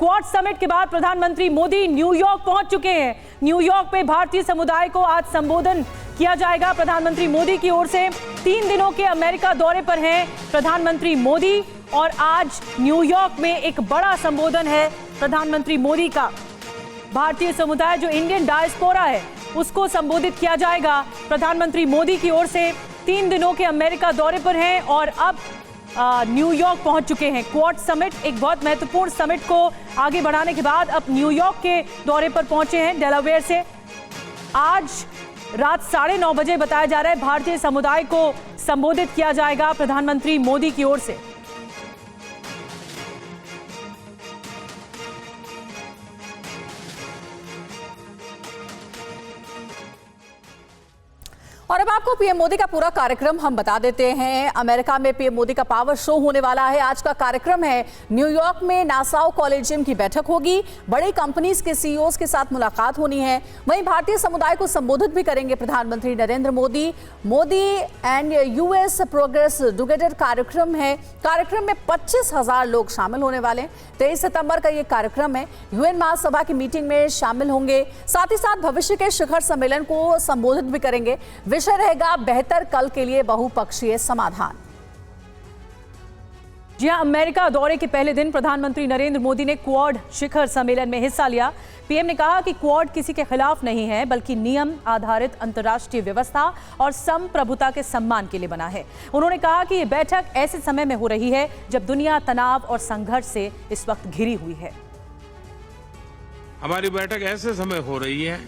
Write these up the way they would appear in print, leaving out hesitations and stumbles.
Quad summit के बाद प्रधानमंत्री मोदी न्यूयॉर्क पहुंच चुके हैं। न्यूयॉर्क में भारतीय समुदाय को आज संबोधन किया जाएगा। प्रधानमंत्री मोदी की ओर से 3 दिनों के अमेरिका दौरे पर हैं प्रधानमंत्री मोदी और आज न्यूयॉर्क में एक बड़ा संबोधन है प्रधानमंत्री मोदी का। भारतीय समुदाय जो इंडियन डायस्पोरा है उसको संबोधित किया जाएगा। प्रधानमंत्री मोदी की ओर से 3 दिनों के अमेरिका दौरे पर हैं और अब न्यूयॉर्क पहुंच चुके हैं। क्वाड समिट एक बहुत महत्वपूर्ण समिट को आगे बढ़ाने के बाद अब न्यूयॉर्क के दौरे पर पहुंचे हैं डेलावेयर से। आज रात 9:30 बजे बताया जा रहा है भारतीय समुदाय को संबोधित किया जाएगा प्रधानमंत्री मोदी की ओर से। और अब आपको पीएम मोदी का पूरा कार्यक्रम हम बता देते हैं। अमेरिका में पीएम मोदी का पावर शो होने वाला है। आज का कार्यक्रम है न्यूयॉर्क में नासाउ कॉलेजियम की बैठक होगी। बड़ी कंपनीज के सीईओज के साथ मुलाकात होनी है। वहीं भारतीय समुदाय को संबोधित भी करेंगे प्रधानमंत्री Narendra Modi. Modi and US progress together कार्यक्रम है। कार्यक्रम में 25,000 लोग शामिल होने वाले हैं। 23 सितंबर का ये कार्यक्रम है। यूएन महासभा की मीटिंग में शामिल होंगे। साथ ही साथ भविष्य के शिखर सम्मेलन को संबोधित भी करेंगे। विषय रहेगा बेहतर कल के लिए बहुपक्षीय समाधान। जी हां, अमेरिका दौरे के पहले दिन प्रधानमंत्री नरेंद्र मोदी ने क्वाड शिखर सम्मेलन में हिस्सा लिया। पीएम ने कहा कि क्वाड किसी के खिलाफ नहीं है बल्कि नियम आधारित अंतर्राष्ट्रीय व्यवस्था और संप्रभुता के सम्मान के लिए बना है। उन्होंने कहा कि यह बैठक ऐसे समय में हो रही है जब दुनिया तनाव और संघर्ष से इस वक्त घिरी हुई है। हमारी बैठक ऐसे समय हो रही है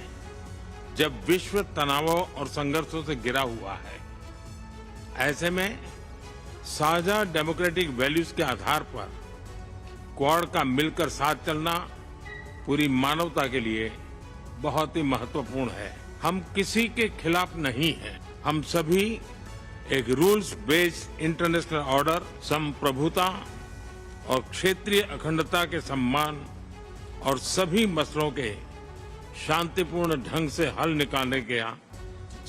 जब विश्व तनावों और संघर्षों से घिरा हुआ है। ऐसे में साझा डेमोक्रेटिक वैल्यूज के आधार पर क्वाड का मिलकर साथ चलना पूरी मानवता के लिए बहुत ही महत्वपूर्ण है। हम किसी के खिलाफ नहीं हैं। हम सभी एक रूल्स बेस्ड इंटरनेशनल ऑर्डर, संप्रभुता और क्षेत्रीय अखंडता के सम्मान और सभी मसलों के शांतिपूर्ण ढंग से हल निकालने के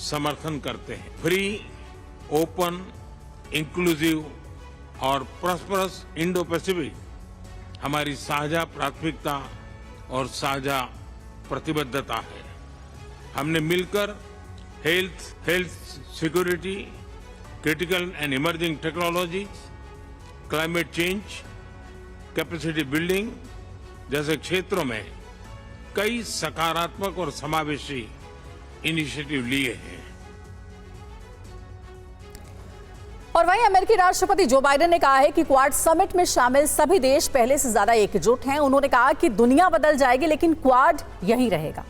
समर्थन करते हैं। फ्री, ओपन, इंक्लूसिव और प्रॉस्परस इंडो पैसिफिक हमारी साझा प्राथमिकता और साझा प्रतिबद्धता है। हमने मिलकर health security, critical and emerging technologies, climate change, capacity building जैसे क्षेत्रों में कई सकारात्मक और समावेशी इनिशिएटिव लिए हैं। और वहीं अमेरिकी राष्ट्रपति जो बाइडेन ने कहा है कि क्वाड समिट में शामिल सभी देश पहले से ज्यादा एकजुट हैं। उन्होंने कहा कि दुनिया बदल जाएगी लेकिन क्वाड यहीं रहेगा।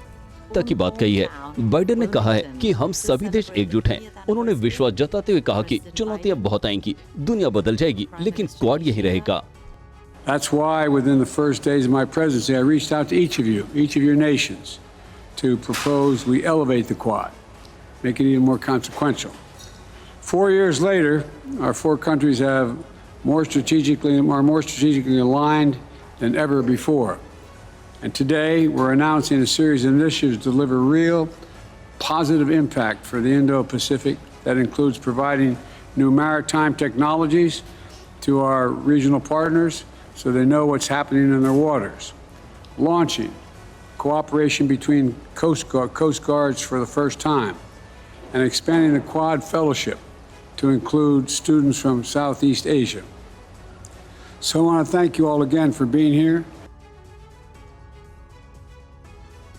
तक की बात कही है। बाइडेन ने कहा है कि हम सभी देश एकजुट हैं। उन्होंने विश्वास जताते हुए कहा कि चुनौतियां बहुत आएंगी, दुनिया बदल जाएगी लेकिन क्वाड यहीं रहेगा। That's why within the first days of my presidency, I reached out to each of your nations, to propose we elevate the Quad, make it even more consequential. 4 years later, our 4 countries are more strategically aligned than ever before. And today, we're announcing a series of initiatives to deliver real, positive impact for the Indo-Pacific. That includes providing new maritime technologies to our regional partners, so they know what's happening in their waters. Launching cooperation between coast guards for the first time, and expanding the Quad Fellowship to include students from Southeast Asia. So I want to thank you all again for being here.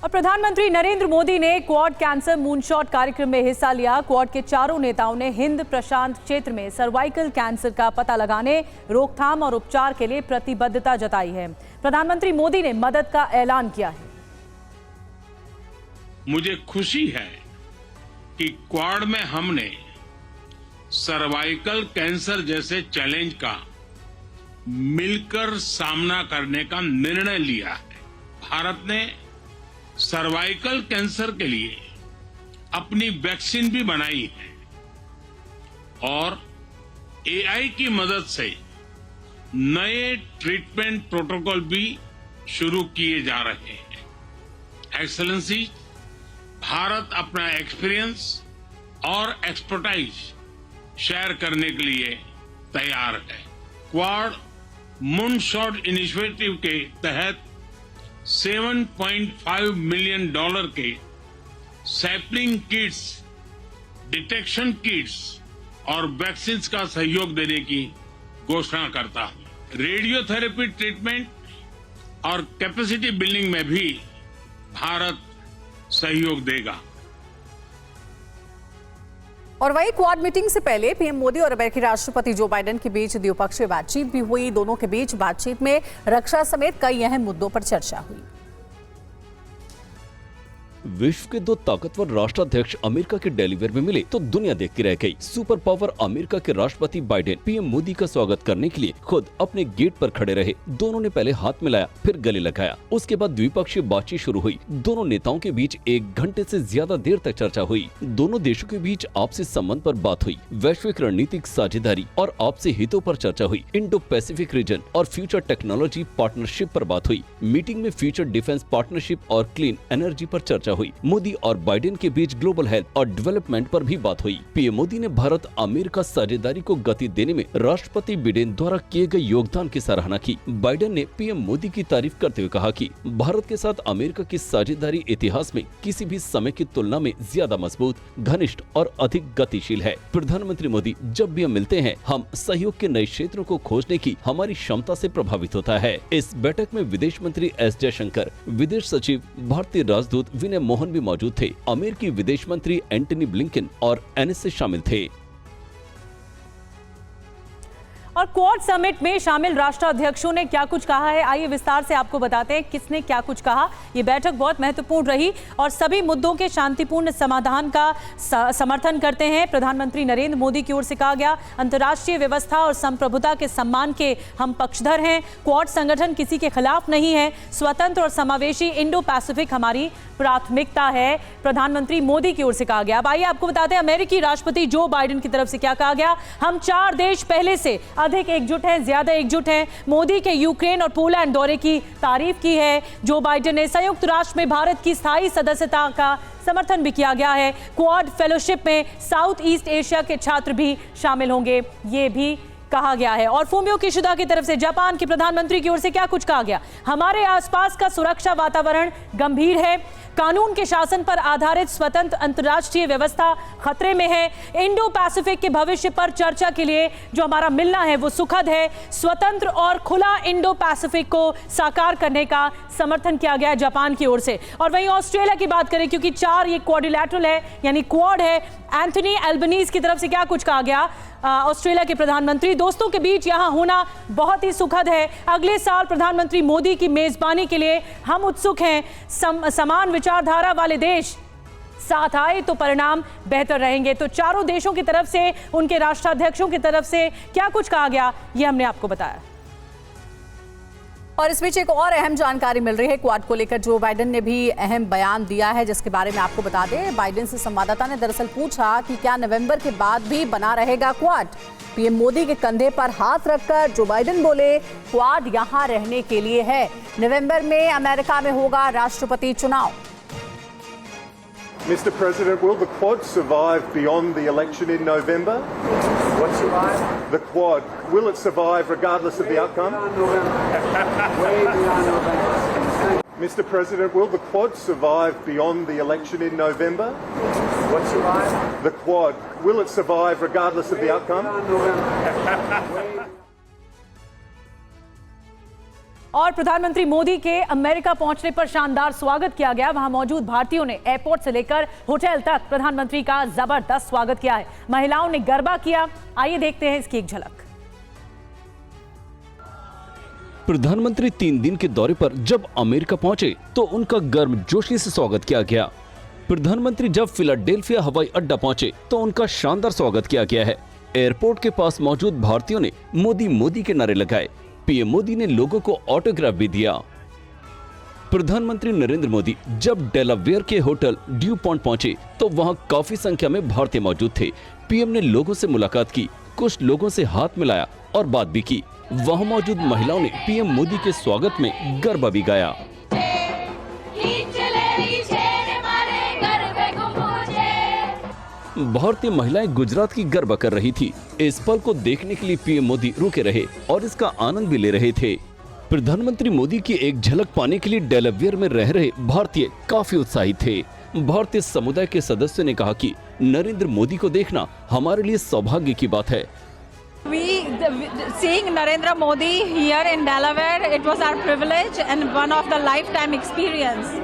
और प्रधानमंत्री नरेंद्र मोदी ने quad cancer moonshot कार्यक्रम में हिस्सा लिया। Quad के चारों नेताओं ने हिंद प्रशांत क्षेत्र में सर्वाइकल कैंसर का पता लगाने, रोकथाम और उपचार के लिए प्रतिबद्धता जताई है। प्रधानमंत्री मोदी ने मदद का ऐलान किया है। मुझे खुशी है कि क्वाड में हमने सर्वाइकल कैंसर जैसे चैलेंज का मिलकर सामना करने का निर्णय लिया है। भारत ने सर्वाइकल कैंसर के लिए अपनी वैक्सीन भी बनाई है और एआई की मदद से नए ट्रीटमेंट प्रोटोकॉल भी शुरू किए जा रहे हैं। एक्सेलेंसी, भारत अपना एक्सपीरियंस और एक्सपर्टाइज शेयर करने के लिए तैयार है। क्वाड मूनशॉट इनिशिएटिव के तहत $7.5 मिलियन के सैपलिंग किट्स, डिटेक्शन किट्स और वैक्सीन का सहयोग देने की घोषणा करता हूं। रेडियोथेरेपी ट्रीटमेंट और कैपेसिटी बिल्डिंग में भी भारत सहयोग देगा। और वही क्वाड मीटिंग से पहले पीएम मोदी और अमेरिकी राष्ट्रपति जो बाइडेन के बीच द्विपक्षीय बातचीत भी हुई। दोनों के बीच बातचीत में रक्षा समेत कई अहम मुद्दों पर चर्चा हुई। विश्व के दो ताकतवर राष्ट्राध्यक्ष अमेरिका के डेलीवेयर में मिले तो दुनिया देखती रह गई। सुपर पावर अमेरिका के राष्ट्रपति बाइडेन पीएम मोदी का स्वागत करने के लिए खुद अपने गेट पर खड़े रहे। दोनों ने पहले हाथ मिलाया, फिर गले लगाया। उसके बाद द्विपक्षीय बातचीत शुरू हुई। दोनों नेताओं के बीच 1 घंटे से ज्यादा देर तक चर्चा हुई। दोनों देशों के बीच आपसी संबंध पर बात हुई, वैश्विक रणनीतिक साझेदारी और आपसी हितों पर चर्चा हुई। इंडो पैसिफिक रीजन और फ्यूचर टेक्नोलॉजी पार्टनरशिप पर बात हुई। मीटिंग में फ्यूचर डिफेंस पार्टनरशिप और क्लीन एनर्जी पर चर्चा हुई। मोदी और बाइडेन के बीच ग्लोबल हेल्थ और डेवलपमेंट पर भी बात हुई। पीएम मोदी ने भारत अमेरिका साझेदारी को गति देने में राष्ट्रपति बाइडेन द्वारा किए गए योगदान की सराहना की। बाइडेन ने पीएम मोदी की तारीफ करते हुए कहा कि भारत के साथ अमेरिका की साझेदारी इतिहास में किसी भी समय की तुलना में ज्यादा मजबूत, घनिष्ठ और अधिक गतिशील है। प्रधानमंत्री मोदी, जब भी हम मिलते हैं, हम सहयोग के नए क्षेत्रों को खोजने की हमारी क्षमता से प्रभावित होता है। इस बैठक में विदेश मंत्री एस जयशंकर, विदेश सचिव भारतीय राजदूत विनय मोहन भी मौजूद थे। अमेरिकी विदेश मंत्री एंटनी ब्लिंकन और एनएसए शामिल थे। और क्वाड समिट में शामिल राष्ट्राध्यक्षों ने क्या कुछ कहा है, आइए विस्तार से आपको बताते हैं किसने क्या कुछ कहा। ये बैठक बहुत महत्वपूर्ण रही और सभी मुद्दों के शांतिपूर्ण समाधान का समर्थन करते हैं। प्रधानमंत्री नरेंद्र मोदी की ओर से कहा गया, अंतर्राष्ट्रीय व्यवस्था और संप्रभुता के सम्मान के हम पक्षधर हैं। क्वाड संगठन किसी के खिलाफ नहीं है। स्वतंत्र और समावेशी इंडो पैसिफिक हमारी प्राथमिकता है, प्रधानमंत्री मोदी की ओर से कहा गया। अब आइए आपको बताते हैं अमेरिकी राष्ट्रपति जो बाइडेन की तरफ से क्या कहा गया। हम 4 देश पहले से अधिक एकजुट हैं, ज्यादा एकजुट हैं। मोदी के यूक्रेन और पोलैंड दौरे की तारीफ की है। जो बाइडेन ने संयुक्त राष्ट्र में भारत की स्थायी सदस्यता का समर्थन भी किया गया है। क्वाड फेलोशिप में साउथ ईस्ट एशिया के छात्र भी शामिल होंगे, ये भी कहा गया है। और फूमियो किशिदा की तरफ से जापान के प्रधानमंत्री की ओर से क्या कुछ कहा गया। हमारे आसपास का सुरक्षा वातावरण गंभीर है। कानून के शासन पर आधारित स्वतंत्र अंतर्राष्ट्रीय व्यवस्था खतरे में है। इंडो पैसिफिक के भविष्य पर चर्चा के लिए जो हमारा मिलना है वो सुखद है। स्वतंत्र और खुला इंडो पैसिफिक को साकार करने का समर्थन किया गया जापान की ओर से। और वहीं ऑस्ट्रेलिया की बात करें, क्योंकि 4 ये क्वाड्रिलैटरल है यानी क्वाड है, एंथनी एल्बनीज की तरफ से क्या कुछ कहा गया। ऑस्ट्रेलिया के प्रधानमंत्री, दोस्तों के बीच यहां होना बहुत ही सुखद है। अगले साल प्रधानमंत्री मोदी की मेजबानी के लिए हम उत्सुक हैं। समान विचारधारा वाले देश साथ आए तो परिणाम बेहतर रहेंगे। तो चारों देशों की तरफ से, उनके राष्ट्राध्यक्षों की तरफ से क्या कुछ कहा गया, ये हमने आपको बताया। और इस बीच एक और अहम जानकारी मिल रही है क्वाड को लेकर। जो बाइडेन ने भी अहम बयान दिया है, जिसके बारे में आपको बता दें। बाइडेन से संवाददाता ने दरअसल पूछा कि क्या नवंबर के बाद भी बना रहेगा क्वाड। पीएम मोदी के कंधे पर हाथ रखकर जो बाइडेन बोले, क्वाड यहां रहने के लिए है। नवंबर में अमेरिका में होगा राष्ट्रपति चुनाव। Mr. President, will the Quad survive beyond the election in November? What survive? The Quad, will it survive regardless of the outcome? Way beyond November. Mr. President, will the Quad survive beyond the election in November? What survive? The Quad, will it survive regardless of the outcome? November. और प्रधानमंत्री मोदी के America पहुंचने पर शानदार स्वागत किया गया। वहां मौजूद भारतीयों ने एयरपोर्ट से लेकर होटल तक प्रधानमंत्री का जबरदस्त स्वागत किया है। महिलाओं ने गरबा किया। आइए देखते हैं इसकी एक झलक। प्रधानमंत्री 3 दिन के दौरे पर जब अमेरिका पहुंचे तो उनका गर्मजोशी से स्वागत किया गया। प्रधानमंत्री जब फिलाडेल्फिया हवाई अड्डा पहुंचे तो उनका शानदार स्वागत किया गया है। एयरपोर्ट के पास मौजूद भारतीयों ने मोदी मोदी के नारे लगाए। पीएम मोदी ने लोगों को ऑटोग्राफ भी दिया। प्रधानमंत्री नरेंद्र मोदी जब डेलावेयर के होटल ड्यू पॉइंट पहुंचे तो वहां काफी संख्या में भारतीय मौजूद थे। पीएम ने लोगों से मुलाकात की, कुछ लोगों से हाथ मिलाया और बात भी की। वहां मौजूद महिलाओं ने पीएम मोदी के स्वागत में गरबा भी गाया। भारतीय महिलाएं गुजरात की गर्व कर रही थी। इस पल को देखने के लिए पीएम मोदी रुके रहे और इसका आनंद भी ले रहे थे। प्रधानमंत्री मोदी की एक झलक पाने के लिए डेलावेयर में रह रहे भारतीय काफी उत्साहित थे। भारतीय समुदाय के सदस्यों ने कहा कि नरेंद्र मोदी को देखना हमारे लिए सौभाग्य की बात है। Seeing Narendra Modi here in Delaware, it was our privilege and one of the lifetime experience.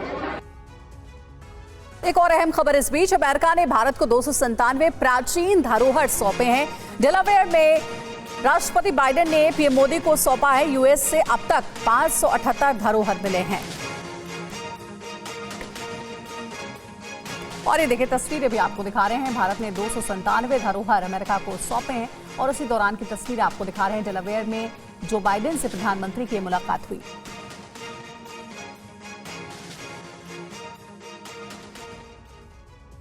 एक और अहम खबर इस बीच, अमेरिका ने भारत को 297 प्राचीन धरोहर सौंपे हैं। डेलावेयर में राष्ट्रपति बाइडेन ने पीएम मोदी को सौंपा है। यूएस से अब तक 578 धरोहर मिले हैं। और ये देखिए, तस्वीरें भी आपको दिखा रहे हैं। भारत ने 297 धरोहर अमेरिका को सौंपे हैं और उसी दौरान की तस्वीर आपको दिखा रहे हैं। डेलावेयर में जो बाइडेन से प्रधानमंत्री की मुलाकात हुई।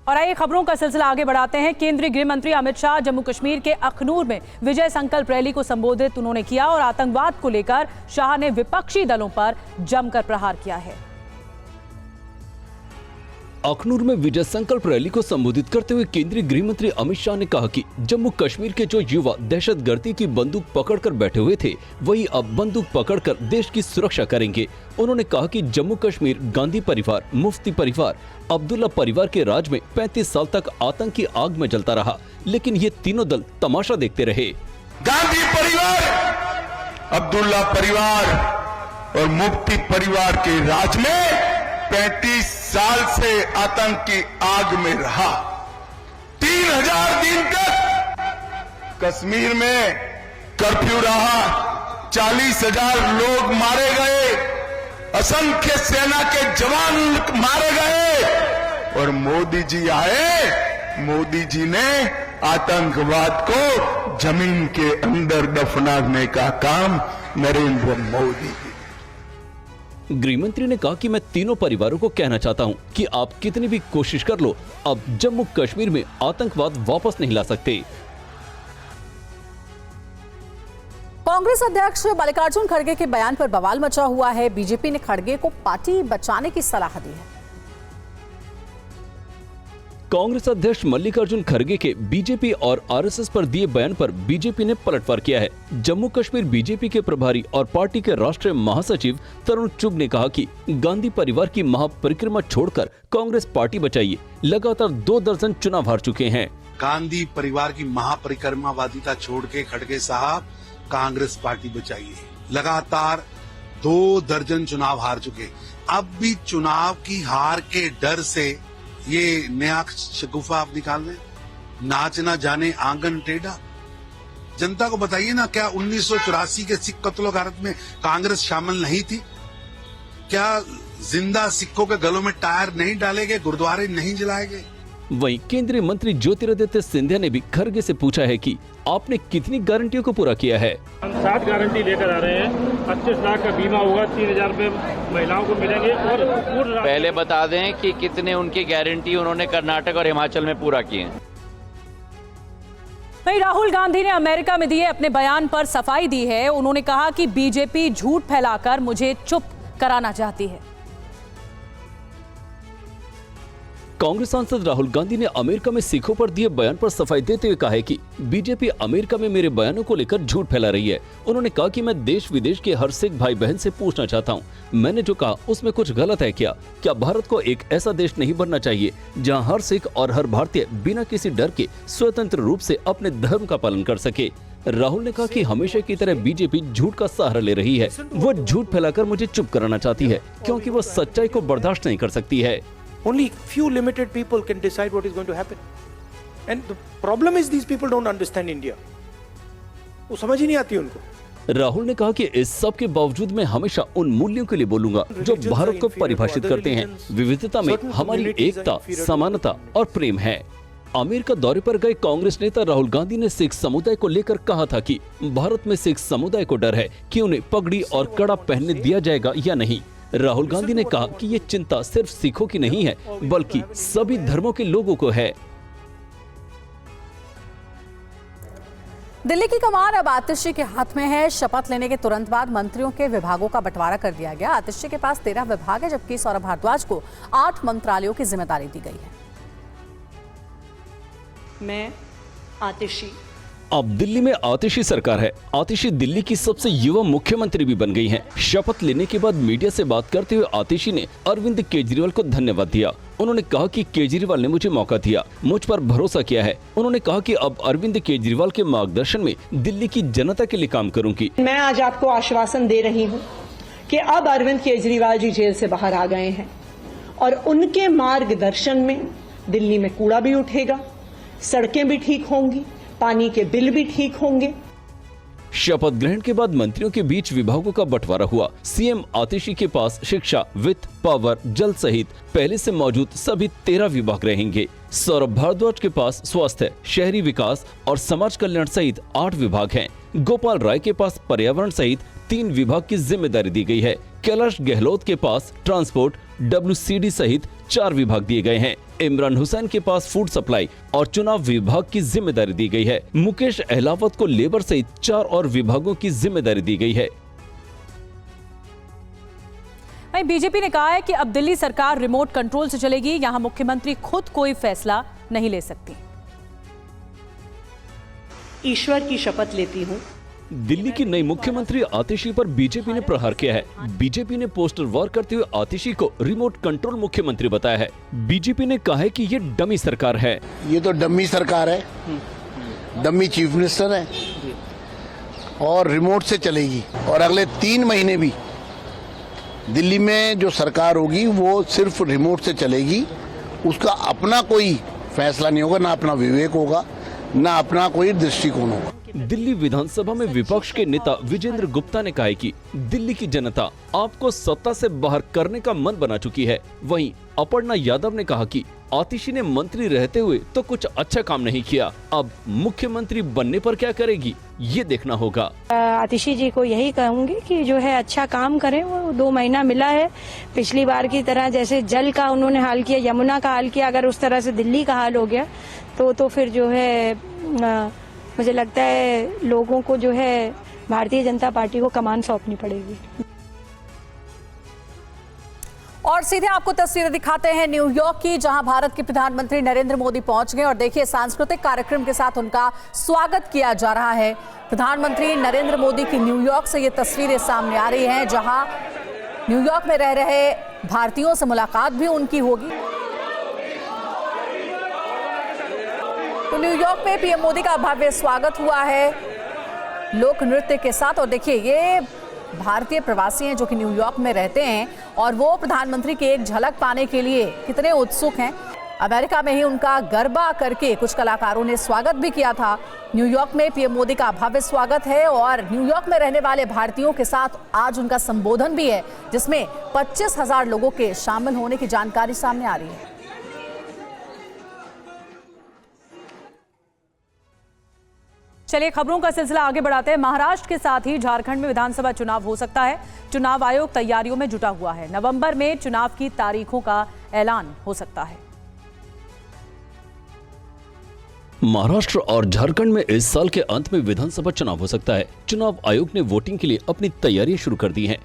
और आइए खबरों का सिलसिला आगे बढ़ाते हैं। केंद्रीय गृह मंत्री अमित शाह जम्मू कश्मीर के अखनूर में विजय संकल्प रैली को संबोधित उन्होंने किया और आतंकवाद को लेकर शाह ने विपक्षी दलों पर जमकर प्रहार किया है। अखनूर में विजय संकल्प रैली को संबोधित करते हुए केंद्रीय गृह मंत्री अमित शाह ने कहा कि जम्मू कश्मीर के जो युवा दहशतगर्दी की बंदूक पकड़कर बैठे हुए थे, वही अब बंदूक पकड़कर देश की सुरक्षा करेंगे। उन्होंने कहा कि जम्मू कश्मीर गांधी परिवार, मुफ्ती परिवार, अब्दुल्ला परिवार के राज में 35 साल तक आतंक की आग में जलता रहा, लेकिन ये तीनों दल तमाशा देखते रहे। गांधी परिवार, अब्दुल्ला परिवार और मुफ्ती परिवार के राज में 35 साल से आतंक की आग में रहा। 3000 दिन तक कश्मीर में कर्फ्यू रहा, 40,000 लोग मारे गए, असंख्य सेना के जवान मारे गए और मोदी जी आए। मोदी जी ने आतंकवाद को जमीन के अंदर दफनाने का काम नरेंद्र मोदी जी। गृह मंत्री ने कहा कि मैं तीनों परिवारों को कहना चाहता हूं कि आप कितनी भी कोशिश कर लो, अब जम्मू कश्मीर में आतंकवाद वापस नहीं ला सकते। कांग्रेस अध्यक्ष मल्लिकार्जुन खड़गे के बयान पर बवाल मचा हुआ है। बीजेपी ने खड़गे को पार्टी बचाने की सलाह दी है। कांग्रेस अध्यक्ष मल्लिकार्जुन खड़गे के बीजेपी और आरएसएस पर दिए बयान पर बीजेपी ने पलटवार किया है। जम्मू कश्मीर बीजेपी के प्रभारी और पार्टी के राष्ट्रीय महासचिव तरुण चुग ने कहा कि गांधी परिवार की महापरिक्रमा छोड़कर कांग्रेस पार्टी बचाइए। लगातार 2 दर्जन चुनाव हार चुके हैं। गांधी परिवार की महापरिक्रमावादिता छोड़ के खड़गे साहब कांग्रेस पार्टी बचाइए। लगातार 2 दर्जन चुनाव हार चुके, अब भी चुनाव की हार के डर से ये नया शगुफा आप निकाल लें। नाच ना जाने आंगन टेढ़ा। जनता को बताइए ना, क्या 1984 के सिख कत्लो गारत में कांग्रेस शामिल नहीं थी? क्या जिंदा सिखों के गलों में टायर नहीं डाले गए, गुरुद्वारे नहीं जलाए गए? वहीं केंद्रीय मंत्री ज्योतिरादित्य सिंधिया ने भी खड़गे से पूछा है कि आपने कितनी गारंटियों को पूरा किया है। हम 7 गारंटी लेकर आ रहे हैं। 25 लाख का बीमा होगा, 3,000 रुपए महिलाओं को मिलेंगे और पहले बता दें कि कितने उनकी गारंटी उन्होंने कर्नाटक और हिमाचल में पूरा किए हैं। वहीं राहुल गांधी ने अमेरिका में दिए अपने बयान पर सफाई दी है। उन्होंने कहा कि बीजेपी झूठ फैलाकर मुझे चुप कराना चाहती है। कांग्रेस सांसद राहुल गांधी ने अमेरिका में सिखों पर दिए बयान पर सफाई देते हुए कहा है कि बीजेपी अमेरिका में मेरे बयानों को लेकर झूठ फैला रही है। उन्होंने कहा कि मैं देश विदेश के हर सिख भाई बहन से पूछना चाहता हूं, मैंने जो कहा उसमें कुछ गलत है क्या? क्या भारत को एक ऐसा देश नहीं बनना चाहिए जहां हर सिख और हर भारतीय बिना किसी डर के स्वतंत्र रूप से अपने धर्म का पालन कर सके? राहुल ने कहा कि हमेशा की तरह बीजेपी झूठ का सहारा ले रही है। वो झूठ फैलाकर मुझे चुप कराना चाहती है क्योंकि वो सच्चाई को बर्दाश्त नहीं कर सकती है। Only few limited people can decide what is going to happen. And the problem is these people don't understand India. वो समझ ही नहीं आती उनको। राहुल ने कहा कि इस सब के बावजूद मैं हमेशा उन मूल्यों के लिए बोलूंगा जो भारत को परिभाषित करते हैं। विविधता में हमारी एकता, समानता और प्रेम है। अमेरिका दौरे पर गए कांग्रेस नेता राहुल गांधी ने सिख समुदाय को लेकर कहा था कि भारत में सिख समुदाय को डर है कि उन्हें पगड़ी और कड़ा पहनने दिया जाएगा या नहीं। राहुल गांधी ने कहा कि ये चिंता सिर्फ सिखों की नहीं है बल्कि सभी धर्मों के लोगों को है। दिल्ली की कमान अब आतिशी के हाथ में है। शपथ लेने के तुरंत बाद मंत्रियों के विभागों का बंटवारा कर दिया गया। आतिशी के पास 13 विभाग है जबकि सौरभ भारद्वाज को 8 मंत्रालयों की जिम्मेदारी दी गई है। मैं आतिशी। अब दिल्ली में आतिशी सरकार है। आतिशी दिल्ली की सबसे युवा मुख्यमंत्री भी बन गई हैं। शपथ लेने के बाद मीडिया से बात करते हुए आतिशी ने अरविंद केजरीवाल को धन्यवाद दिया। उन्होंने कहा कि केजरीवाल ने मुझे मौका दिया, मुझ पर भरोसा किया है। उन्होंने कहा कि अब अरविंद केजरीवाल के मार्गदर्शन में दिल्ली की जनता के लिए काम करूंगी। मैं आज आपको आश्वासन दे रही हूँ कि अब अरविंद केजरीवाल जी जेल से बाहर आ गए हैं और उनके मार्गदर्शन में दिल्ली में कूड़ा भी उठेगा, सड़कें भी ठीक होंगी, पानी के बिल भी ठीक होंगे। शपथ ग्रहण के बाद मंत्रियों के बीच विभागों का बंटवारा हुआ। सीएम आतिशी के पास शिक्षा, वित्त, पावर, जल सहित पहले से मौजूद सभी 13 विभाग रहेंगे। सौरभ भारद्वाज के पास स्वास्थ्य, शहरी विकास और समाज कल्याण सहित 8 विभाग हैं। गोपाल राय के पास पर्यावरण सहित 3 विभाग की जिम्मेदारी दी गई है। कैलाश गहलोत के पास ट्रांसपोर्ट, WCD सहित 4 विभाग दिए गए हैं। इमरान हुसैन के पास फूड सप्लाई और चुनाव विभाग की जिम्मेदारी दी गई है। मुकेश अहलावत को लेबर सहित 4 और विभागों की जिम्मेदारी दी गई है। बीजेपी ने कहा है कि अब दिल्ली सरकार रिमोट कंट्रोल से चलेगी, यहां मुख्यमंत्री खुद कोई फैसला नहीं ले सकती। ईश्वर की शपथ लेती हूँ। दिल्ली की नई मुख्यमंत्री आतिशी पर बीजेपी ने प्रहार किया है। बीजेपी ने पोस्टर वार करते हुए आतिशी को रिमोट कंट्रोल मुख्यमंत्री बताया है। बीजेपी ने कहा है कि ये डमी सरकार है। ये तो डमी सरकार है, डमी चीफ मिनिस्टर है और रिमोट से चलेगी। और अगले 3 महीने भी दिल्ली में जो सरकार होगी वो सिर्फ रिमोट से चलेगी। उसका अपना कोई फैसला नहीं होगा, ना अपना विवेक होगा, ना अपना कोई दृष्टिकोण होगा। दिल्ली विधानसभा में विपक्ष के नेता विजेंद्र गुप्ता ने कहा है कि दिल्ली की जनता आपको सत्ता से बाहर करने का मन बना चुकी है। वहीं अपर्णा यादव ने कहा कि आतिशी ने मंत्री रहते हुए तो कुछ अच्छा काम नहीं किया, अब मुख्यमंत्री बनने पर क्या करेगी ये देखना होगा। आतिशी जी को यही कहूंगी कि जो है अच्छा काम करें। वो 2 महीना मिला है, पिछली बार की तरह जैसे जल का उन्होंने हाल किया, यमुना का हाल किया, अगर उस तरह से दिल्ली का हाल हो गया तो फिर जो है मुझे लगता है लोगों को जो है भारतीय जनता पार्टी को कमान सौंपनी पड़ेगी। और सीधे आपको तस्वीरें दिखाते हैं न्यूयॉर्क की, जहां भारत के प्रधानमंत्री नरेंद्र मोदी पहुंच गए और देखिए सांस्कृतिक कार्यक्रम के साथ उनका स्वागत किया जा रहा है। प्रधानमंत्री नरेंद्र मोदी की न्यूयॉर्क से ये तस्वीरें सामने आ रही हैं, जहां न्यूयॉर्क में रह रहे भारतीयों से मुलाकात भी उनकी होगी। तो न्यूयॉर्क में पीएम मोदी का भव्य स्वागत हुआ है लोक नृत्य के साथ। और देखिए ये भारतीय प्रवासी हैं जो कि न्यूयॉर्क में रहते हैं और वो प्रधानमंत्री की एक झलक पाने के लिए कितने उत्सुक हैं। अमेरिका में ही उनका गरबा करके कुछ कलाकारों ने स्वागत भी किया था। न्यूयॉर्क में पीएम मोदी का भव्य स्वागत है और न्यूयॉर्क में रहने वाले भारतीयों के साथ आज उनका संबोधन भी है, जिसमें 25,000 लोगों के शामिल होने की जानकारी सामने आ रही है। चलिए खबरों का सिलसिला आगे बढ़ाते हैं। महाराष्ट्र के साथ ही झारखंड में विधानसभा चुनाव हो सकता है। चुनाव आयोग तैयारियों में जुटा हुआ है। नवंबर में चुनाव की तारीखों का ऐलान हो सकता है। महाराष्ट्र और झारखंड में इस साल के अंत में विधानसभा चुनाव हो सकता है। चुनाव आयोग ने वोटिंग के लिए अपनी तैयारियां शुरू कर दी हैं।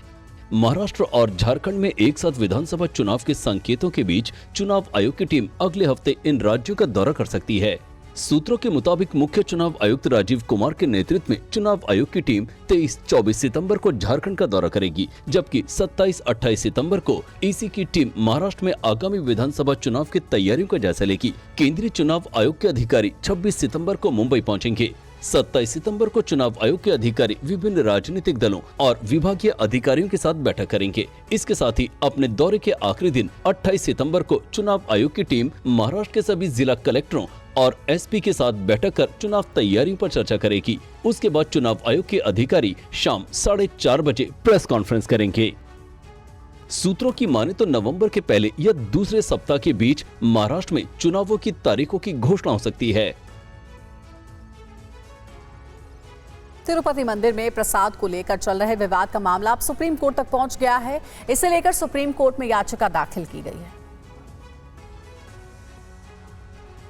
महाराष्ट्र और झारखंड में एक साथ विधानसभा चुनाव के संकेतों के बीच चुनाव आयोग की टीम अगले हफ्ते इन राज्यों का दौरा कर सकती है। सूत्रों के मुताबिक मुख्य चुनाव आयुक्त राजीव कुमार के नेतृत्व में चुनाव आयोग की टीम 23-24 सितंबर को झारखंड का दौरा करेगी, जबकि 27-28 सितंबर को ईसी की टीम महाराष्ट्र में आगामी विधानसभा चुनाव की तैयारियों का जायजा लेगी। केंद्रीय चुनाव आयोग के अधिकारी 26 सितंबर को मुंबई पहुंचेंगे। 27 सितंबर को चुनाव आयोग के अधिकारी विभिन्न राजनीतिक दलों और विभागीय अधिकारियों के साथ बैठक करेंगे। इसके साथ ही अपने दौरे के आखिरी दिन 28 सितंबर को चुनाव आयोग की टीम महाराष्ट्र के सभी जिला कलेक्टरों और एसपी के साथ बैठक कर चुनाव तैयारियों पर चर्चा करेगी। उसके बाद चुनाव आयोग के अधिकारी शाम 4:30 बजे प्रेस कॉन्फ्रेंस करेंगे। सूत्रों की माने तो नवंबर के पहले या दूसरे सप्ताह के बीच महाराष्ट्र में चुनावों की तारीखों की घोषणा हो सकती है। तिरुपति मंदिर में प्रसाद को लेकर चल रहे विवाद का मामला अब सुप्रीम कोर्ट तक पहुंच गया है। इसे लेकर सुप्रीम कोर्ट में याचिका दाखिल की गई है।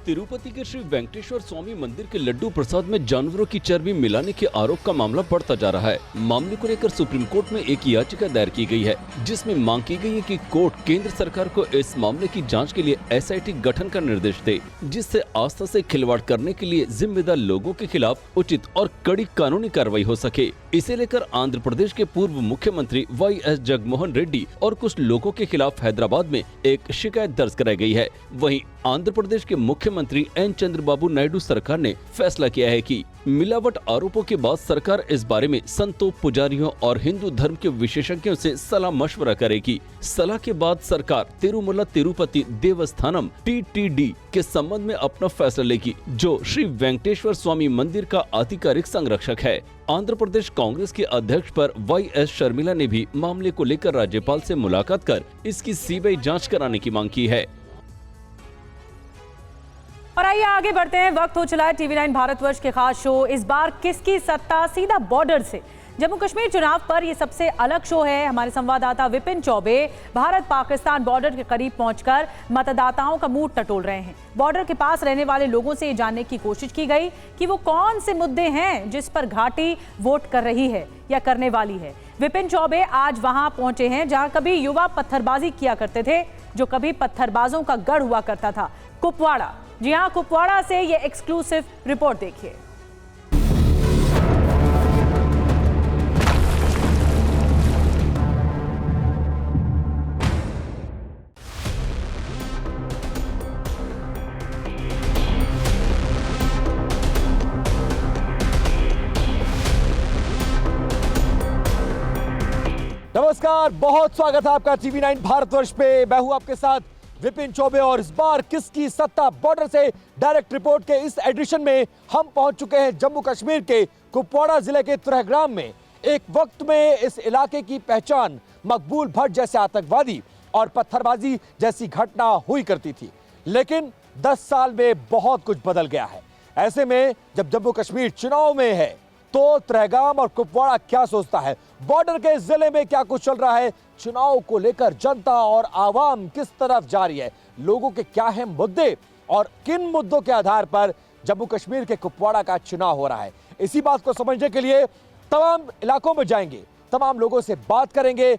तिरुपति के श्री वेंकटेश्वर स्वामी मंदिर के लड्डू प्रसाद में जानवरों की चर्बी मिलाने के आरोप का मामला बढ़ता जा रहा है। मामले को लेकर सुप्रीम कोर्ट में एक याचिका दायर की गई है, जिसमें मांग की गई है कि कोर्ट केंद्र सरकार को इस मामले की जांच के लिए SIT गठन का निर्देश दे, जिससे आस्था से खिलवाड़ करने के लिए जिम्मेदार लोगों के खिलाफ उचित और कड़ी कानूनी कार्रवाई हो सके। इसे लेकर आंध्र प्रदेश के पूर्व मुख्यमंत्री YS जगनमोहन रेड्डी और कुछ लोगों के खिलाफ हैदराबाद में एक शिकायत दर्ज कराई गई है। वहीं आंध्र प्रदेश के मुख्यमंत्री N चंद्रबाबू नायडू सरकार ने फैसला किया है कि मिलावट आरोपों के बाद सरकार इस बारे में संतों, पुजारियों और हिंदू धर्म के विशेषज्ञों से सलाह मशवरा करेगी। सलाह के बाद सरकार तिरुमला तिरुपति देवस्थानम TTD के संबंध में अपना फैसला लेगी, जो श्री वेंकटेश्वर स्वामी मंदिर का आधिकारिक संरक्षक है। आंध्र प्रदेश कांग्रेस के अध्यक्ष पर YS शर्मिला ने भी मामले को लेकर राज्यपाल से मुलाकात कर इसकी CBI जांच कराने की मांग की है। और आइए आगे बढ़ते हैं। वक्त हो चला है TV9 भारतवर्ष के खास शो इस बार किसकी सत्ता, सीधा बॉर्डर से। जम्मू कश्मीर चुनाव पर ये सबसे अलग शो है। हमारे संवाददाता विपिन चौबे भारत पाकिस्तान बॉर्डर के करीब पहुंचकर मतदाताओं का मूड टटोल रहे हैं। बॉर्डर के पास रहने वाले लोगों से ये जानने की कोशिश की गई कि वो कौन से मुद्दे हैं जिस पर घाटी वोट कर रही है या करने वाली है। विपिन चौबे आज वहां पहुंचे हैं जहां कभी युवा पत्थरबाजी किया करते थे, जो कभी पत्थरबाजों का गढ़ हुआ करता था, कुपवाड़ा। जी हां, कुपवाड़ा से ये एक्सक्लूसिव रिपोर्ट देखिए। नमस्कार, बहुत स्वागत है आपका TV9 भारतवर्ष पे। मैं हूं आपके साथ विपिन चौबे और इस बार किसकी सत्ता बॉर्डर से डायरेक्ट रिपोर्ट के इस एडिशन में हम पहुंच चुके हैं जम्मू कश्मीर के कुपवाड़ा जिले के त्रहग्राम में। एक वक्त में इस इलाके की पहचान मकबूल भट्ट जैसे आतंकवादी और पत्थरबाजी जैसी घटना हुई करती थी, लेकिन 10 साल में बहुत कुछ बदल गया है। ऐसे में जब जम्मू कश्मीर चुनाव में है तो त्रहगाम और कुपवाड़ा क्या सोचता है, बॉर्डर के जिले में क्या कुछ चल रहा है, चुनाव को लेकर जनता और आवाम किस तरफ जा रही है, लोगों के क्या है मुद्दे और किन मुद्दों के आधार पर जम्मू कश्मीर के कुपवाड़ा का चुनाव हो रहा है, इसी बात को समझने के लिए तमाम इलाकों में जाएंगे, तमाम लोगों से बात करेंगे,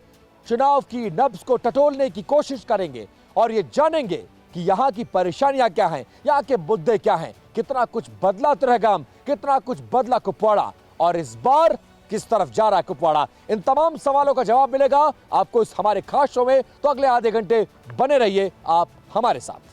चुनाव की नब्ज को टटोलने की कोशिश करेंगे और ये जानेंगे कि यहाँ की परेशानियां क्या हैं, यहाँ के मुद्दे क्या हैं, कितना कुछ बदला त्रहगाम, कितना कुछ बदला कुपवाड़ा और इस बार किस तरफ जा रहा है कुपवाड़ा। इन तमाम सवालों का जवाब मिलेगा आपको इस हमारे खास शो में, तो अगले आधे घंटे बने रहिए आप हमारे साथ।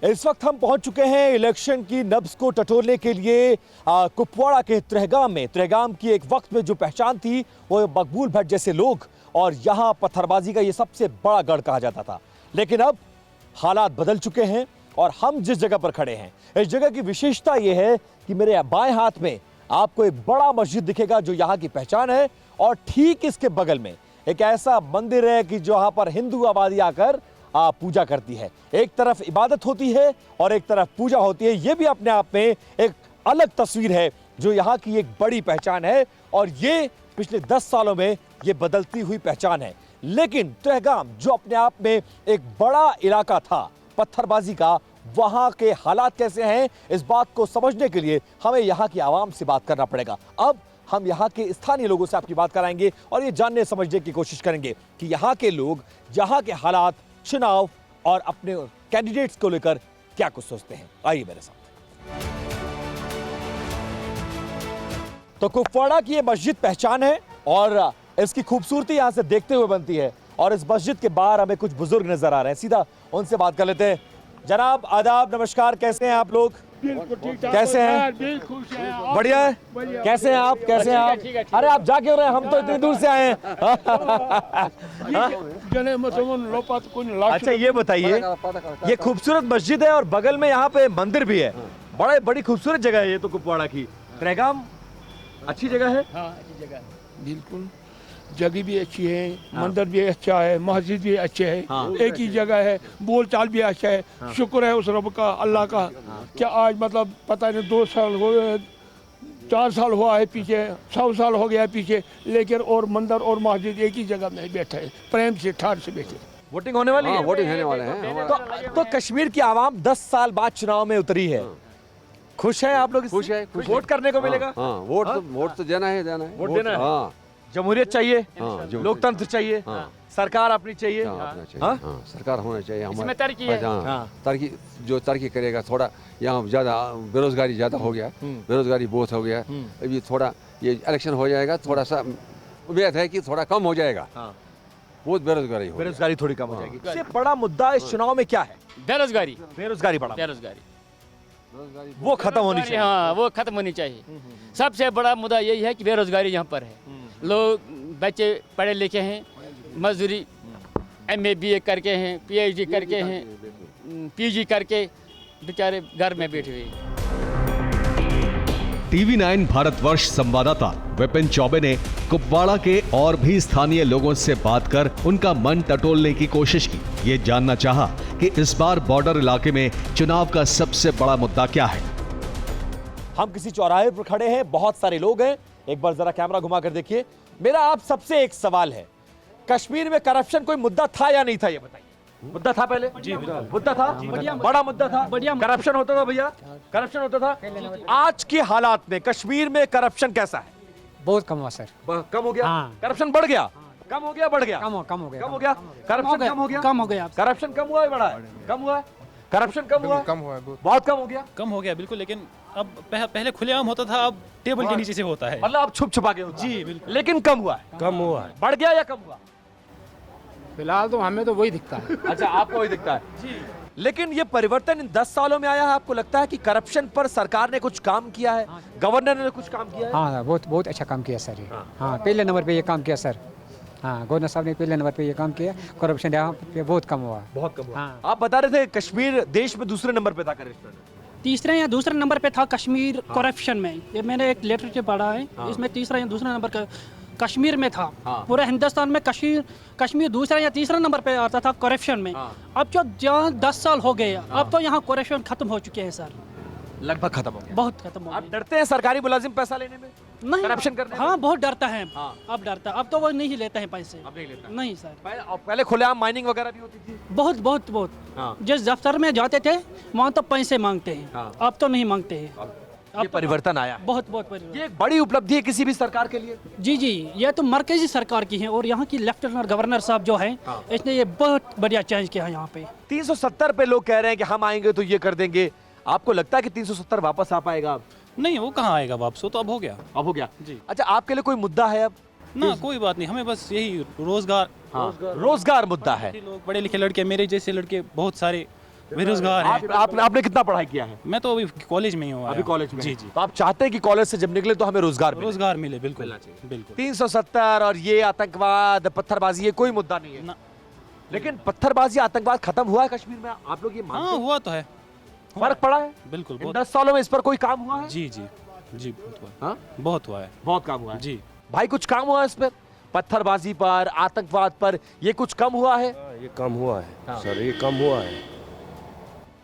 इस वक्त हम पहुंच चुके हैं इलेक्शन की नब्ज को टटोलने के लिए कुपवाड़ा के त्रहगाम में। त्रहगाम की एक वक्त में जो पहचान थी वो मकबूल भट्ट जैसे लोग और यहाँ पत्थरबाजी का ये सबसे बड़ा गढ़ कहा जाता था, लेकिन अब हालात बदल चुके हैं और हम जिस जगह पर खड़े हैं, इस जगह की विशेषता यह है कि मेरे बाएं हाथ में आपको एक बड़ा मस्जिद दिखेगा जो यहाँ की पहचान है और ठीक इसके बगल में एक ऐसा मंदिर है कि जहाँ पर हिंदू आबादी आकर पूजा करती है। एक तरफ इबादत होती है और एक तरफ पूजा होती है। ये भी अपने आप में एक अलग तस्वीर है जो यहाँ की एक बड़ी पहचान है और ये पिछले 10 सालों में ये बदलती हुई पहचान है। लेकिन त्रहगाम जो अपने आप में एक बड़ा इलाका था पत्थरबाजी का, वहां के हालात कैसे हैं, इस बात को समझने के लिए हमें यहाँ की आवाम से बात करना पड़ेगा। अब हम यहाँ के स्थानीय लोगों से आपकी बात कराएंगे और ये जानने समझने की कोशिश करेंगे कि यहाँ के लोग, यहाँ के हालात, चुनाव और अपने कैंडिडेट्स को लेकर क्या कुछ सोचते हैं। आइए मेरे साथ। तो कुपवाड़ा की ये मस्जिद पहचान है और इसकी खूबसूरती यहाँ से देखते हुए बनती है और इस मस्जिद के बाहर हमें कुछ बुजुर्ग नजर आ रहे हैं, सीधा उनसे बात कर लेते हैं। जनाब आदाब, नमस्कार, कैसे हैं आप लोग? कैसे हैं? बढ़िया है। कैसे हैं आप? कैसे हैं आप? अरे आप जा क्यों रहे हैं, हम तो इतनी दूर से आए हैं। अच्छा ये बताइए, ये खूबसूरत मस्जिद है और बगल में यहाँ पे मंदिर भी है, बड़ी खूबसूरत जगह है ये तो कुपवाड़ा की। त्रहगाम अच्छी जगह है? हाँ, अच्छी जगह है, बिल्कुल। जगह भी अच्छी है, मंदिर भी अच्छा है, मस्जिद भी अच्छे है, एक ही जगह है, बोलचाल भी अच्छा है। शुक्र है उस रब का, अल्लाह का, क्या आज मतलब पता नहीं 2 साल हो गए 4 साल हुआ है पीछे, 100 साल हो गया है पीछे, लेकिन और मंदिर और मस्जिद एक ही जगह में बैठे हैं, प्रेम से ठाठ से बैठे। वोटिंग होने वाली है? वोटिंग होने वाले हैं। तो कश्मीर की आवाम 10 साल बाद चुनाव में उतरी है, खुश है आप लोग? खुश है। वोट करने को मिलेगा? हाँ, वोट तो देना है। वोट देना है। हाँ, जमहूरियत चाहिए, लोकतंत्र चाहिए, सरकार अपनी चाहिए, सरकार होना चाहिए हमारे। इसमें तरक्की है। तरक्की जो तरक्की करेगा। थोड़ा यहाँ ज्यादा बेरोजगारी ज्यादा हो गया, बेरोजगारी बहुत हो गया। अभी थोड़ा ये इलेक्शन हो जाएगा, थोड़ा सा उम्मीद है कि थोड़ा कम हो जाएगा। बहुत बेरोजगारी थोड़ी कम हो जाएगी। सबसे बड़ा मुद्दा इस चुनाव में क्या है? बेरोजगारी बड़ा, बेरोजगारी वो खत्म होनी चाहिए। हाँ, वो खत्म होनी चाहिए। सबसे बड़ा मुद्दा यही है कि बेरोजगारी यहाँ पर है। लोग बच्चे पढ़े लिखे हैं, मजदूरी MA BA करके हैं, PhD करके हैं, PG करके बेचारे घर में बैठे हुए। TV9 भारतवर्ष संवाददाता विपिन चौबे ने कुपवाड़ा के और भी स्थानीय लोगों से बात कर उनका मन टटोलने की कोशिश की। ये जानना चाहा कि इस बार बॉर्डर इलाके में चुनाव का सबसे बड़ा मुद्दा क्या है। हम किसी चौराहे पर खड़े हैं, बहुत सारे लोग हैं। एक बार जरा कैमरा घुमा कर देखिए। मेरा आप सबसे एक सवाल है, कश्मीर में करप्शन कोई मुद्दा था या नहीं था, ये बताइए। मुद्दा था पहले? जी, मुद्दा था, बड़ा मुद्दा था, करप्शन होता था भैया, करप्शन होता था। आज के हालात में कश्मीर में करप्शन कैसा है? बहुत कम हुआ सर। कम हो गया? हाँ। करप्शन बढ़ गया? कम हो गया, बढ़ गया? कम हो गया। कम हो गया? करप्शन कम हो गया? कम हो गया। करप्शन कम हुआ है, बढ़ा है? कम हुआ है? करप्शन कम हुआ? कम हुआ है, बहुत कम हो गया। कम हो गया बिल्कुल। लेकिन अब पहले खुलेआम होता था, अब टेबल के नीचे से होता है। मतलब अब छुप छुपा के होता है। जी बिल्कुल। लेकिन कम हुआ है। कम हुआ है। बढ़ गया या कम हुआ? फिलहाल तो हमें तो वही दिखता है। अच्छा, आपको वही दिखता है जी। लेकिन ये परिवर्तन इन 10 सालों में आया है। आपको लगता है कि करप्शन पर सरकार ने कुछ काम किया है? गवर्नर ने कुछ काम किया है? हाँ, बहुत अच्छा काम किया सर। हाँ, पहले नंबर पे ये काम किया सर। हाँ, गवर्नर साहब ने पहले नंबर पे ये काम किया। करप्शन यहाँ पे बहुत कम हुआ। बहुत कम हुआ। आप बता रहे थे कश्मीर देश में दूसरे नंबर पे था करप्शन। तीसरे या दूसरे नंबर पे था कश्मीर करप्शन में। ये मैंने एक लिटरेचर पढ़ा है, इसमें तीसरा या दूसरा नंबर का कश्मीर में था। पूरे हिंदुस्तान में कश्मीर दूसरा या तीसरा नंबर पे आता था करप्शन में। अब जो 10 साल हो गए, अब तो यहाँ करप्शन खत्म हो चुके हैं सर। लगभग खत्म हो गया। बहुत खत्म हो गया। आप डरते हैं सरकारी मुलाजिम पैसा लेने में? नहीं, करप्शन करने में? हाँ, बहुत डरता है। अब डरता, अब तो वो नहीं लेते हैं पैसे। अब नहीं लेता? नहीं सर। पहले खुलेआम माइनिंग वगैरह भी होती थी? बहुत। जिस दफ्तर में जाते थे वहाँ तो पैसे मांगते हैं, अब तो नहीं मांगते हैं। ये परिवर्तन आया। बहुत परिवर्तन। ये एक बड़ी उपलब्धि है किसी भी सरकार के लिए। जी, ये तो मरकजी सरकार की है और यहाँ की लेफ्टिनेंट गवर्नर साहब जो है, इसने ये बहुत बढ़िया चेंज किया है यहाँ पे। 370 पे लोग कह रहे हैं कि हम आएंगे तो ये कर देंगे। आपको लगता है कि 370 वापस आ पाएगा? नहीं, वो कहाँ आएगा वापस, वो तो अब हो गया। अब हो गया जी। अच्छा, आपके लिए कोई मुद्दा है अब? ना, कोई बात नहीं, हमें बस यही रोजगार। रोजगार मुद्दा है। लोग पढ़े लिखे लड़के, मेरे जैसे लड़के बहुत सारे बेरोजगार हैं। आपने कितना पढ़ाई किया है? मैं तो अभी कॉलेज में ही हूँ। अभी कॉलेज में? जी। तो आप चाहते हैं कि कॉलेज से जब निकले तो हमें रोजगार मिले। बिल्कुल। 370 और ये आतंकवाद, पत्थरबाजी, ये कोई मुद्दा नहीं है। लेकिन पत्थरबाजी, आतंकवाद खत्म हुआ है कश्मीर में? आप लोग ये मानते हैं? हुआ तो है। फर्क पड़ा है? बिल्कुल। 10 सालों में इस पर कोई काम हुआ है? जी, बहुत हुआ है। बहुत काम हुआ है जी। भाई, कुछ काम हुआ है इस पर? पत्थरबाजी पर, आतंकवाद पर, ये कुछ कम हुआ है? ये कम हुआ है सर, ये कम हुआ है।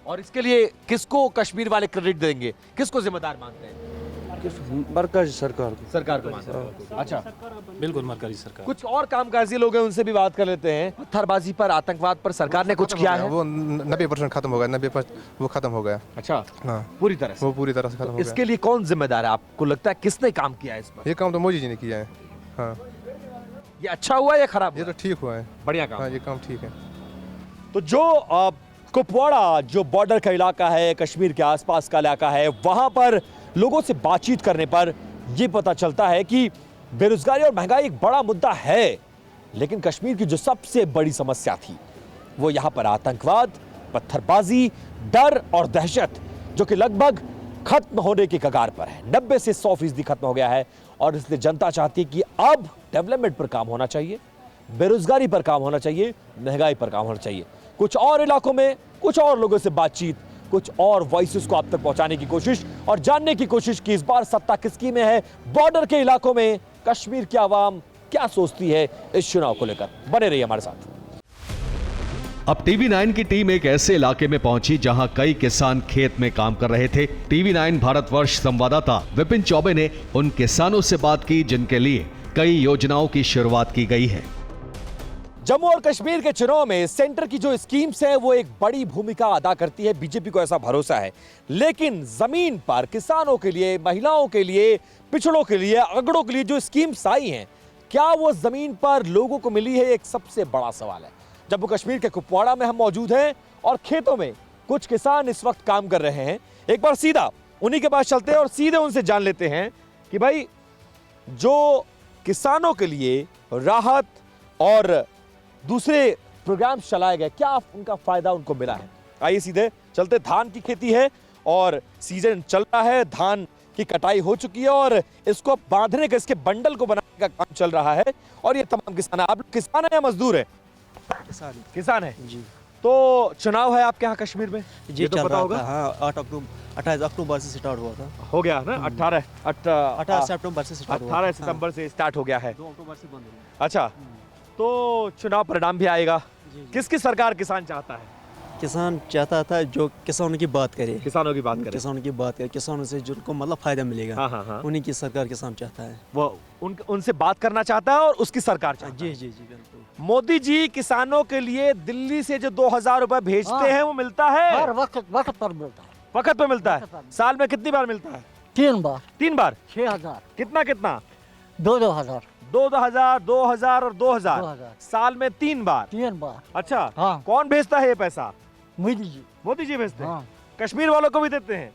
और इसके लिए किसको कश्मीर वाले क्रेडिट देंगे, किसको जिम्मेदार मानते हैं? मरकजी सरकार को मानते हैं। अच्छा, बिल्कुल मरकजी सरकार। कुछ और कामकाजी लोग हैं, उनसे भी बात कर लेते हैं। पत्थरबाजी पर, आतंकवाद पर सरकार ने कुछ किया है? वो 90% खत्म हो गया। 90% वो खत्म हो गया। अच्छा, हाँ, पूरी तरह से? वो पूरी तरह से खत्म हो गया। इसके लिए कौन जिम्मेदार है? आपको लगता है किसने काम किया है इस पर? ये काम तो मोदी जी ने किया है। हाँ। ये अच्छा हुआ या खराब? ये तो ठीक हुआ है, बढ़िया काम। हाँ, ये काम ठीक है। तो जो कुपवाड़ा जो बॉर्डर का इलाका है, कश्मीर के आसपास का इलाका है, वहां पर लोगों से बातचीत करने पर यह पता चलता है कि बेरोजगारी और महंगाई एक बड़ा मुद्दा है, लेकिन कश्मीर की जो सबसे बड़ी समस्या थी वो यहां पर आतंकवाद, पत्थरबाजी, डर और दहशत, जो कि लगभग खत्म होने के कगार पर है। 90 से 100% खत्म हो गया है और इसलिए जनता चाहती है कि अब डेवलपमेंट पर काम होना चाहिए, बेरोजगारी पर काम होना चाहिए, महंगाई पर काम होना चाहिए। कुछ और इलाकों में कुछ और लोगों से बातचीत, कुछ और वॉइसेस को आप तक पहुंचाने की कोशिश और जानने की कोशिश कि इस बार सत्ता किसकी में है। बॉर्डर के इलाकों में कश्मीर की आवाम क्या सोचती है इस चुनाव को लेकर। बने रहिए हमारे साथ। अब टीवी 9 की टीम एक ऐसे इलाके में पहुंची जहां कई किसान खेत में काम कर रहे थे। टीवी 9 भारतवर्ष संवाददाता विपिन चौबे ने उन किसानों से बात की जिनके लिए कई योजनाओं की शुरुआत की गई है। जम्मू और कश्मीर के चुनाव में सेंटर की जो स्कीम्स हैं वो एक बड़ी भूमिका अदा करती है, बीजेपी को ऐसा भरोसा है। लेकिन जमीन पर किसानों के लिए, महिलाओं के लिए, पिछड़ों के लिए, अगड़ों के लिए जो स्कीम्स आई हैं, क्या वो जमीन पर लोगों को मिली है, एक सबसे बड़ा सवाल है। जम्मू कश्मीर के कुपवाड़ा में हम मौजूद हैं और खेतों में कुछ किसान इस वक्त काम कर रहे हैं। एक बार सीधा उन्हीं के पास चलते हैं और सीधे उनसे जान लेते हैं कि भाई जो किसानों के लिए राहत और दूसरे प्रोग्राम चलाए गए, क्या उनका फायदा उनको मिला है। आइए सीधे चलते। धान की खेती है और सीजन चल रहा है, धान की कटाई हो चुकी है और इसको बांधने का, इसके बंडल को बनाने का काम चल रहा है। और ये तमाम किसान है। आप लोग किसान है या मजदूर है? किसान है जी। तो चुनाव है आपके यहाँ कश्मीर में जी, तो पता होगा। हाँ, 28 अक्टूबर से स्टार्ट हुआ था। हो गया ना, 18 सितंबर से स्टार्ट हुआ। 18 सितंबर से स्टार्ट हो गया है। 2 अक्टूबर से बंद हुआ। अच्छा, तो चुनाव परिणाम भी आएगा। किसकी सरकार किसान चाहता है? किसान चाहता था जो किसानों की बात करे, किसानों की बात करे, किसानों की बात करे, किसानों से जिनको मतलब फायदा मिलेगा। हाँ। उन्हीं की सरकार किसान चाहता है। वो उनसे बात करना चाहता है और उसकी सरकार चाहता है। जी बिल्कुल। मोदी जी किसानों के लिए दिल्ली से जो 2000 रुपए भेजते हैं वो मिलता है? हर वक्त पर मिलता है। वक्त पे मिलता है। साल में कितनी बार मिलता है? 3 बार। 3 बार? 6000। कितना? 2000। 2000 और 2000 साल में 3 बार। 3 बार। अच्छा, हाँ। कौन भेजता है ये पैसा? मोदी जी भेजते हैं। हाँ। कश्मीर वालों को भी देते हैं?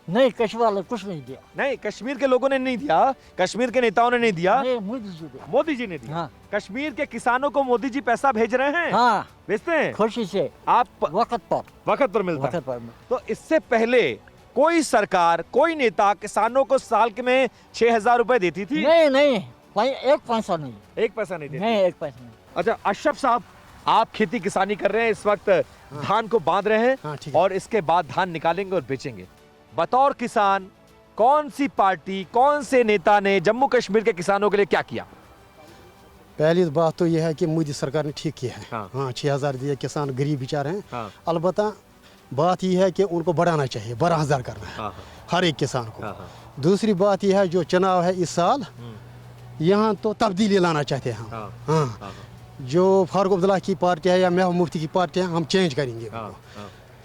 नहीं, कश्मीर वालों कुछ नहीं दिया। नहीं, कश्मीर के लोगों ने नहीं दिया, कश्मीर के नेताओं ने नहीं दिया, नहीं, मोदी जी ने दिया। हाँ। कश्मीर के किसानों को मोदी जी पैसा भेज रहे हैं? हाँ। भेजते हैं खुशी से। आप वक्त पर मिलता है। पर। तो इससे पहले कोई सरकार, कोई नेता किसानों को साल में 6000 रुपए देती थी? नहीं, एक पैसा नहीं। एक पैसा नहीं देती? नहीं, एक पैसा नहीं। अच्छा, अशरफ साहब, आप खेती किसानी कर रहे हैं इस वक्त। हाँ। धान को बांध रहे हैं। हाँ, और इसके बाद धान निकालेंगे और बेचेंगे। बतौर किसान कौन सी पार्टी, कौन से नेता ने जम्मू कश्मीर के किसानों के लिए क्या किया? पहली बात तो यह है कि मोदी सरकार ने ठीक किया है। हाँ, 6000 दिए, किसान गरीब बेचारे हैं। हाँ। अलबत्ता बात यह है कि उनको बढ़ाना चाहिए, 12,000 करना है। हाँ। हर एक किसान को। दूसरी बात यह है जो चुनाव है इस साल, यहाँ तो तब्दीली लाना चाहते हैं हम। हाँ। जो फारूक अब्दुल्ला की पार्टी है या महबूब मुफ्ती की पार्टी है, हम चेंज करेंगे।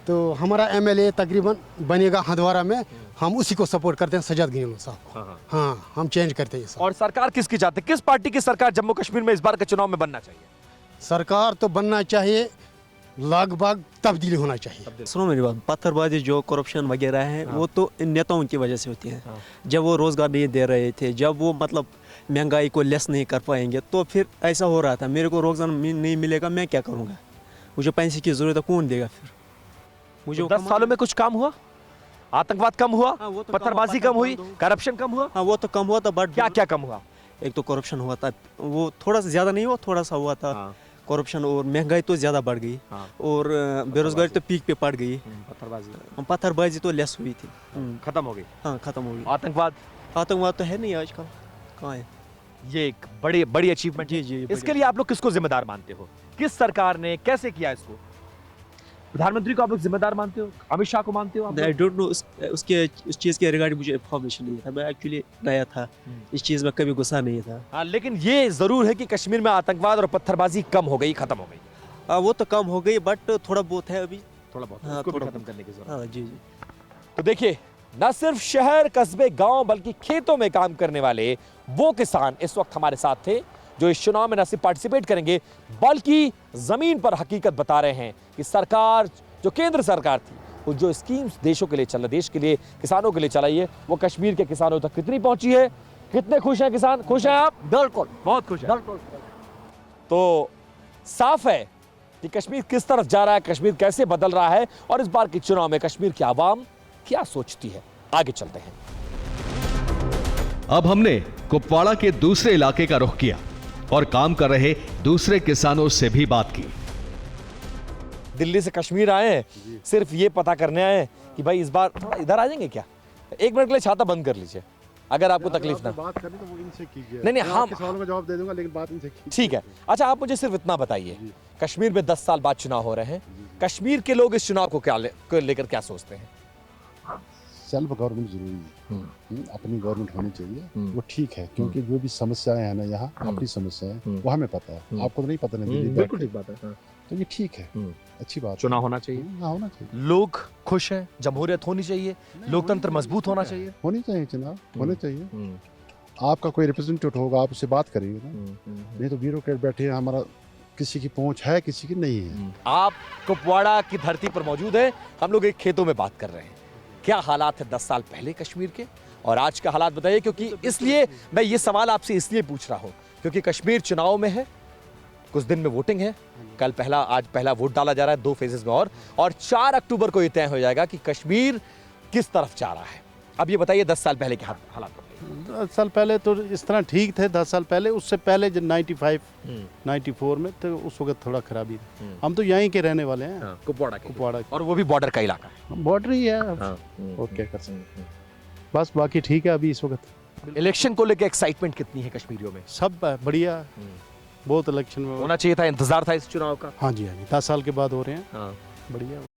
तो हमारा एमएलए तकरीबन बनेगा हंदवारा में, हम उसी को सपोर्ट करते हैं, सजाद गनीलो साहब। हाँ, हम चेंज करते हैं। और सरकार किसकी चाहते हैं? किस पार्टी की सरकार जम्मू कश्मीर में इस बार के चुनाव में बनना चाहिए? सरकार तो बनना चाहिए, लगभग तब्दीली होना चाहिए। सुनो मेरी बात, पत्थरबाजी जो करप्शन वगैरह है वो तो इन नेताओं की वजह से होती है। जब वो रोजगार नहीं दे रहे थे, जब वो मतलब महंगाई को लेस नहीं कर पाएंगे, तो फिर ऐसा हो रहा था। मेरे को रोजगार नहीं मिलेगा, मैं क्या करूँगा? मुझे पैसे की जरूरत है, कौन देगा? फिर मुझे 10 सालों में कुछ काम हुआ? आतंकवाद कम हुआ? पत्थरबाजी कम हुई? करप्शन कम हुआ? हाँ, वो तो कम हुआ था, बट क्या कम हुआ? एक तो करप्शन हुआ था, वो थोड़ा सा ज्यादा नहीं हुआ, थोड़ा सा हुआ था करप्शन। और महंगाई तो ज्यादा बढ़ गई। और बेरोजगारी तो पीक पे पड़ गई। पत्थरबाजी तो लेस हुई थी, खत्म हो गई। हाँ, खत्म हो गई। आतंकवाद तो है नहीं आजकल, कहाँ है? ये एक बड़ी अचीवमेंट। जी। इसके लिए आप लोग किसको जिम्मेदार मानते हो? किस सरकार ने कैसे किया इसको? प्रधानमंत्री को आप लोग जिम्मेदार मानते हो? अमित शाह को मानते हो? आई डोंट नो, उसके उस चीज़ के रिगार्डिंग मुझे इन्फॉर्मेशन नहीं था। मैं एक्चुअली नया था, इस चीज़ में कभी गुस्सा नहीं था। हाँ, लेकिन ये जरूर है कि कश्मीर में आतंकवाद और पत्थरबाजी कम हो गई, खत्म हो गई। वो तो कम हो गई, बट थोड़ा बहुत है अभी, थोड़ा बहुत। हाँ, उसको भी थोड़ा खत्म करने की जरूरत। हाँ जी। तो देखिए, न सिर्फ शहर, कस्बे, गांव, बल्कि खेतों में काम करने वाले वो किसान इस वक्त हमारे साथ थे जो इस चुनाव में न सिर्फ पार्टिसिपेट करेंगे बल्कि जमीन पर हकीकत बता रहे हैं कि सरकार, जो केंद्र सरकार थी, वो जो स्कीम्स देशों के लिए चला, देश के लिए, किसानों के लिए चलाई है, वो कश्मीर के किसानों तक कितनी पहुंची है। कितने खुश हैं किसान? खुश हैं आप? बिल्कुल, बहुत खुश हैं। बिल्कुल। तो साफ है कि कश्मीर किस तरफ जा रहा है, कश्मीर कैसे बदल रहा है और इस बार के चुनाव में कश्मीर की आवाम क्या सोचती है। आगे चलते हैं। अब हमने कुपवाड़ा के दूसरे इलाके का रुख किया और काम कर रहे दूसरे किसानों से भी बात की। दिल्ली से कश्मीर आए हैं, सिर्फ ये पता करने आए हैं कि भाई इस बार इधर आ जाएंगे क्या? 1 मिनट के लिए छाता बंद कर लीजिए, अगर आपको तकलीफ ना बात करनी तो वो इनसे कीजिए। नहीं, मैं हम आपके सवालों का जवाब दे दूंगा, लेकिन बात इनसे कीजिए। ठीक है। अच्छा, आप मुझे सिर्फ इतना बताइए, कश्मीर में 10 साल बाद चुनाव हो रहे हैं, कश्मीर के लोग इस चुनाव को लेकर क्या सोचते हैं? सेल्फ गवर्नमेंट जरूरी है, अपनी गवर्नमेंट होनी चाहिए, वो ठीक है, क्योंकि जो भी समस्याएं हैं ना यहाँ अपनी समस्याएं वो हमें पता है, आपको तो नहीं पता नहीं। बिल्कुल ठीक बात है। तो ये ठीक है, अच्छी बात। चुनाव होना चाहिए, होना चाहिए, लोग खुश हैं, जमहूरियत होनी चाहिए, लोकतंत्र मजबूत होना चाहिए, होनी चाहिए चुनाव, होने चाहिए। आपका कोई रिप्रेजेंटेटिव होगा, आप उससे बात करेंगे ना, नहीं तो ब्यूरोक्रेट बैठे हैं, हमारा किसी की पहुंच है किसी की नहीं है। आप कुपवाड़ा की धरती पर मौजूद हैं, हम लोग एक खेतों में बात कर रहे हैं। क्या हालात है 10 साल पहले कश्मीर के और आज का हालात बताइए, क्योंकि इसलिए मैं ये सवाल आपसे इसलिए पूछ रहा हूँ क्योंकि कश्मीर चुनाव में है, कुछ दिन में वोटिंग है, आज पहला वोट डाला जा रहा है 2 फेजेस में, और 4 अक्टूबर को ये तय हो जाएगा कि कश्मीर किस तरफ जा रहा है। अब ये बताइए 10 साल पहले के हालात। 10 साल पहले तो इस तरह ठीक थे, 10 साल पहले, उससे पहले जब 94 में तो उस वक्त थोड़ा खराबी थी। हम तो यहीं के रहने वाले हैं, कुपवाड़ा और वो भी बॉर्डर का इलाका है, बॉर्डर ही है। और क्या कर सकते हैं, बस बाकी ठीक है अभी इस वक्त। इलेक्शन को लेकर एक्साइटमेंट कितनी है कश्मीरियों में? सब बढ़िया, बहुत इलेक्शन में होना चाहिए था, इंतजार था इस चुनाव का। हाँ जी, 10 साल के बाद हो रहे हैं, बढ़िया।